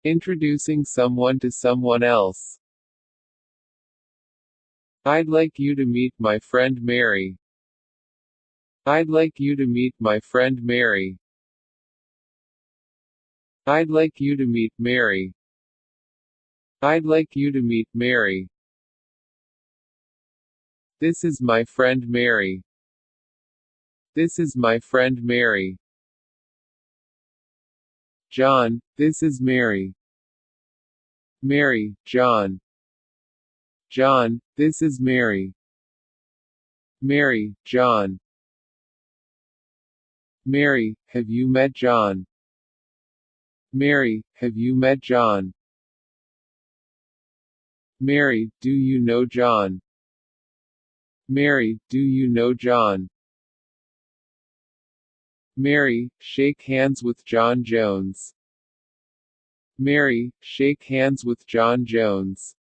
Introducing someone to someone else. I'd like you to meet my friend Mary. I'd like you to meet my friend Mary. I'd like you to meet Mary. I'd like you to meet Mary. This is my friend Mary. This is my friend Mary. John, this is Mary. Mary, John. John, this is Mary. Mary, John. Mary, have you met John? Mary, have you met John? Mary, do you know John? Mary, do you know John? Mary, shake hands with John Jones. Mary, shake hands with John Jones.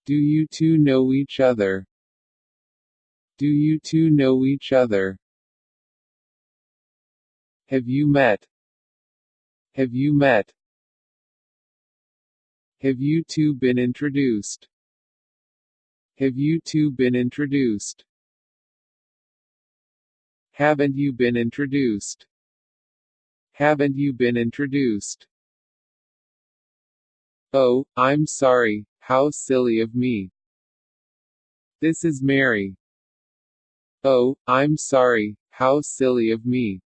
Do you two know each other? Do you two know each other? Have you met? Have you met? Have you two been introduced? Have you two been introduced? Haven't you been introduced? Haven't you been introduced? Oh, I'm sorry, how silly of me. This is Mary. Oh, I'm sorry, how silly of me.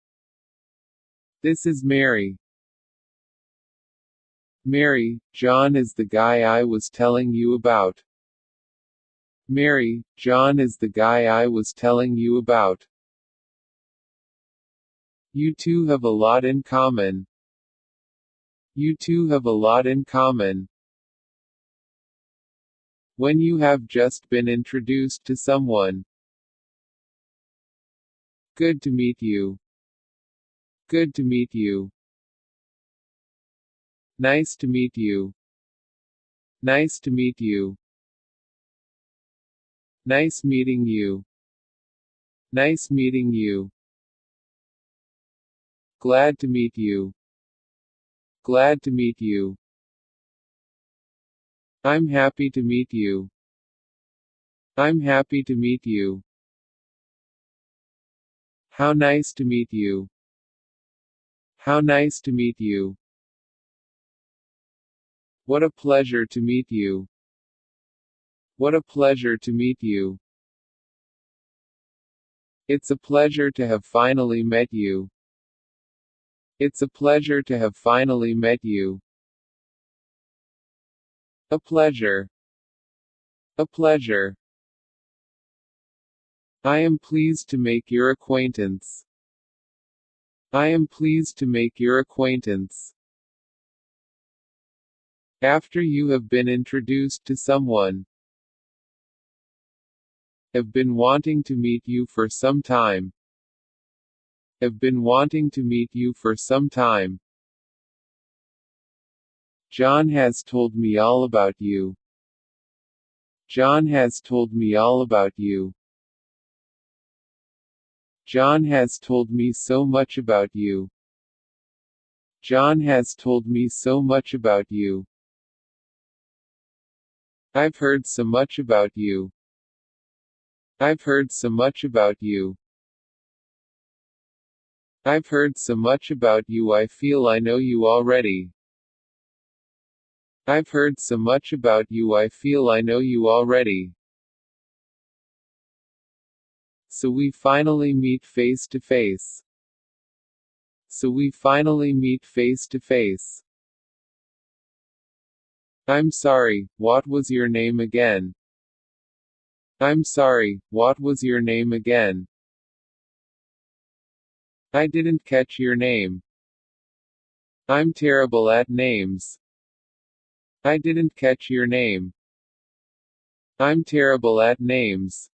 This is Mary. Mary, John is the guy I was telling you about. Mary, John is the guy I was telling you about. You two have a lot in common. You two have a lot in common. When you have just been introduced to someone. Good to meet you. Good to meet you. Nice to meet you. Nice to meet you. Nice meeting you. Nice meeting you. Glad to meet you. Glad to meet you. I'm happy to meet you. I'm happy to meet you. How nice to meet you. How nice to meet you. What a pleasure to meet you. What a pleasure to meet you. It's a pleasure to have finally met you. It's a pleasure to have finally met you. A pleasure. A pleasure. I am pleased to make your acquaintance. I am pleased to make your acquaintance. After you have been introduced to someone. Have been wanting to meet you for some time. Have been wanting to meet you for some time. John has told me all about you. John has told me all about you. John has told me so much about you. John has told me so much about you. I've heard so much about you. I've heard so much about you. I've heard so much about you I feel I know you already. I've heard so much about you I feel I know you already. So we finally meet face to face. So we finally meet face to face. I'm sorry, what was your name again? I'm sorry, what was your name again? I didn't catch your name. I'm terrible at names. I didn't catch your name. I'm terrible at names.